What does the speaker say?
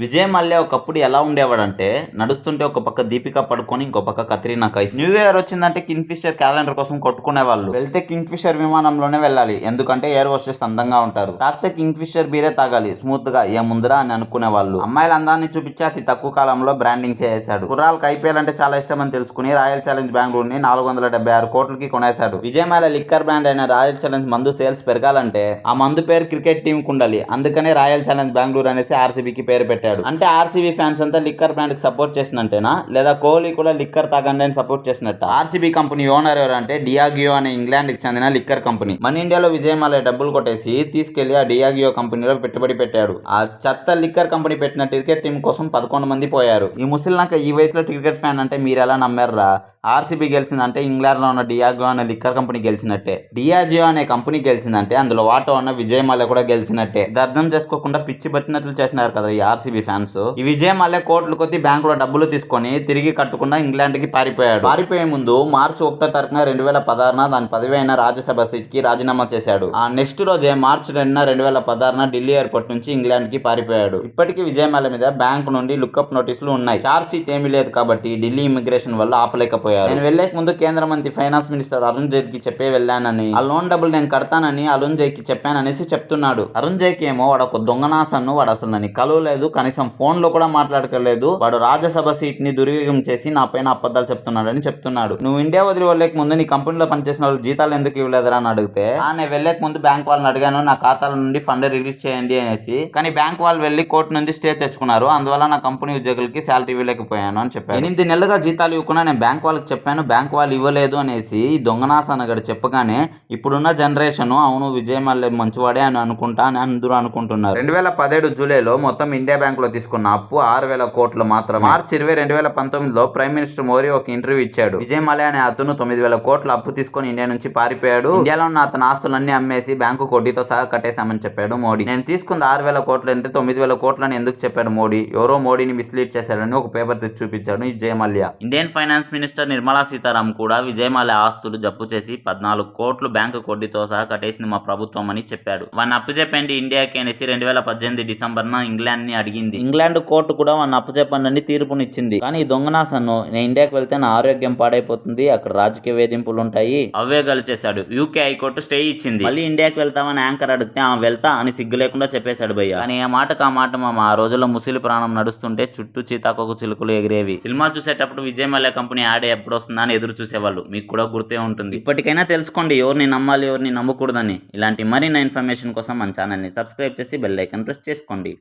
విజయ్ మల్య ఒకప్పుడు ఎలా ఉండేవాడంటే నడుస్తుంటే ఒక పక్క దీపిక పడుకొని ఇంకో పక్క కత్రీనా కైఫ్. న్యూ ఇయర్ వచ్చిందంటే కింగ్ ఫిషర్ క్యాలెండర్ కోసం కొట్టుకునే వాళ్ళు. వెళ్తే కింగ్ ఫిషర్ విమానంలోనే వెళ్ళాలి, ఎందుకంటే ఎయిర్ హోస్టెస్ అందంగా ఉంటారు. తాగితే కింగ్ ఫిషర్ బీరే తాగాలి, స్మూత్ గా ఏముందిరా అని అనుకునే వాళ్ళు. అమ్మాయిల అందాన్ని చూపించి అతి తక్కువ కాలంలో బ్రాండింగ్ చేశాడు. కుర్రాళ్ళకి ఐపీఎల్ అంటే చాలా ఇష్టం అని తెలుసుకుని రాయల్ ఛాలెంజ్ బెంగళూరు ని 476 కోట్లకి కొనేశాడు. విజయ్ మల్య లిక్కర్ బ్రాండ్ అయిన రాయల్ ఛాలెంజ్ మందు సేల్స్ పెరగాలంటే ఆ మందు పేరు క్రికెట్ టీం కు ఉండాలి. అందుకనే రాయల్ ఛాలెంజ్ బెంగళూరు అనేసి ఆర్సీబీకి పేరు పెట్టాడు. అంటే ఆర్సీబీ ఫ్యాన్స్ అంతా లిక్కర్ బ్రాండ్ కి సపోర్ట్ చేసినట్టేనా, లేదా కోహ్లీ కూడా లిక్కర్ తాగండి అని సపోర్ట్ చేసినట్ట? ఆర్సీబీ కంపెనీ ఓనర్ ఎవరు అంటే డియాగియో అనే ఇంగ్లాండ్ కి చెందిన లిక్కర్ కంపెనీ. మన ఇండియాలో విజయ్ మల్య డబ్బులు కొట్టేసి తీసుకెళ్లి ఆ డియాగియో కంపెనీలో పెట్టుబడి పెట్టాడు. ఆ చెత్త లిక్కర్ కంపెనీ పెట్టిన క్రికెట్ టీం కోసం 11 మంది పోయారు. ఈ ముసలినాక ఈ వయసులో క్రికెట్ ఫ్యాన్ అంటే మీరు ఎలా నమ్మారా? ఆర్సీబీ గెలిచిందంటే ఇంగ్లాండ్ లో ఉన్న డియాగియో అనే లిక్కర్ కంపెనీ గెలిచినట్టే. డియాజియో అనే కంపెనీ గెలిచిందంటే అందులో వాటా ఉన్న విజయ్ మల్య కూడా గెలిచినట్టే. ఇది అర్థం చేసుకోకుండా పిచ్చి పట్టినట్లు చేసినారు కదా ఈ ఆర్సీబీ ఫ్యాన్స్. ఈ విజయ్ మల్య కోట్లు కొద్ది బ్యాంకులో డబ్బులు తీసుకొని తిరిగి కట్టకుండా ఇంగ్లాండ్ కి పారిపోయాడు. పారిపోయే ముందు మార్చి 1వ తారీఖున 2016 దాని పదవి అయిన రాజ్యసభ సీట్ కి రాజీనామా చేశాడు. ఆ నెక్స్ట్ రోజే మార్చి 2న 2016 ఢిల్లీ ఎయిర్పోర్ట్ నుంచి ఇంగ్లాండ్ కి పారిపోయాడు. ఇప్పటికీ విజయ్ మల్య మీద బ్యాంకు నుండి లుక్అప్ నోటీసులు ఉన్నాయి. చార్జ్ షీట్ ఏమీ లేదు కాబట్టి ఢిల్లీ ఇమిగ్రేషన్ వల్ల ఆపలేకపోయారు. నేను వెళ్లే ముందు కేంద్ర మంత్రి ఫైనాన్స్ మినిస్టర్ అరుణ్ జైట్లీ చెప్పే వెళ్ళానని, ఆ లోన్ డబ్బులు నేను కడతానని అరుణ్ జైట్లీ చెప్పాననేసి చెప్తున్నాడు. అరుణ్ జైట్లీ ఏమో వాడు ఒక దొంగనాసన్ను, వాడు అసలు నన్ను కలవలేదు, కనీసం ఫోన్ లో కూడా మాట్లాడలేదు, వాడు రాజ్యసభ సీట్ ని దుర్వినియోగం చేసి నా పైన అబద్ధాలు చెప్తున్నాడని చెప్తున్నాడు. నువ్వు ఇండియా వదిలి వెళ్ళక ముందు నీ కంపెనీలో పనిచేసిన వాళ్ళు జీతాలు ఎందుకు ఇవ్వలేదురా అని అడిగితే, నేను వెళ్ళక ముందు బ్యాంక్ వాళ్ళని అడిగాను, నా ఖాతాల నుండి ఫండ్ రిలీజ్ చేయండి అనేసి. కానీ బ్యాంక్ వాళ్ళు వెళ్లి కోర్టు నుండి స్టే తెచ్చుకున్నారు, అందువల్ల నా కంపెనీ ఉద్యోగులకి శాలరీ ఇవ్వలేకపోయాను అని చెప్పాను. 8 నెలలుగా జీతాలు ఇవ్వకుండా నేను బ్యాంక్ వాళ్ళకి చెప్పాను, బ్యాంక్ వాళ్ళు ఇవ్వలేదు అనేసి ఈ దొంగనాసనగడు చెప్పగానే ఇప్పుడున్న జనరేషన్ అవును విజయ్ మల్య మంచివాడే అని అనుకుంటా అని అందరూ అనుకుంటున్నారు. 2017 జూలైలో మొత్తం ఇండియా బ్యాంక్ లో తీసుకున్న అప్పు 6,000 కోట్లు మాత్రం. మార్చి 20, 2019లో ప్రైమ్ మినిస్టర్ మోడీ ఒక ఇంటర్వ్యూ ఇచ్చాడు. విజయ్ మల్య అనే అతను 9,000 కోట్ల అప్పు తీసుకొని ఇండియా నుంచి పారిపోయాడు. ఇండియాలో ఉన్న అతని ఆస్తులన్నీ అమ్మేసి బ్యాంకు వడ్డీతో సహా కట్టేశామని చెప్పాడు మోడీ. నేను తీసుకుంది 6,000 కోట్లు అంటే 9,000 కోట్లని ఎందుకు చెప్పాడు మోడీ? ఎవరో మోడీని మిస్లీడ్ చేశాడని ఒక పేపర్ తెచ్చి చూపించాడు Vijay Mallya. Indian finance minister Nirmala Sitharaman కూడా విజయ్ మల్య ఆస్తులు జప్తు చేసి 14 కోట్లు బ్యాంకు వడ్డీతో సహా కట్టేసింది మా ప్రభుత్వం అని చెప్పాడు. వాడిని అప్పు చెప్పండి ఇండియాకి అనేసి 2018 డిసెంబర్న ఇంగ్లాండ్ ని అడిగింది. ఇంగ్లాండ్ కోర్టు కూడా వాడిని అప్పు చెప్పండి తీర్పునిచ్చింది. కానీ ఈ దొంగనాసన్ను నేను ఇండియాకి వెళ్తే నా ఆరోగ్యం పాడైపోతుంది, అక్కడ రాజకీయ వేధింపులు ఉంటాయి, అవే గలిచేశాడు. యూకే హైకోర్టు స్టే ఇచ్చింది. మళ్ళీ ఇండియాకి వెళ్తామని యాంకర్ అడిగితే వెళ్తా అని సిగ్గు లేకుండా చెప్పేశాడు భయ్య. కానీ ఆ మాటకు ఆ మాట మామ, ఆ రోజుల్లో ముసలి ప్రాణం నడుస్తుంటే చుట్టూ చీతాకొక చిలుకలు ఎగిరేవి. సినిమా చూసేటప్పుడు విజయ్ మల్య కంపెనీ యాడ్ ఎప్పుడు వస్తుందా అని ఎదురు చూసేవాళ్ళు. మీకు కూడా గుర్తే ఉంటుంది. ఇప్పటికైనా తెలుసుకోండి ఎవరిని నమ్మాలి ఎవరిని నమ్మకూడదని. ఇలాంటి మరిన్ని ఇన్ఫర్మేషన్ కోసం మన ఛానల్ని సబ్స్క్రైబ్ చేసి బెల్ ఐకాన్ ప్రెస్ చేసుకోండి.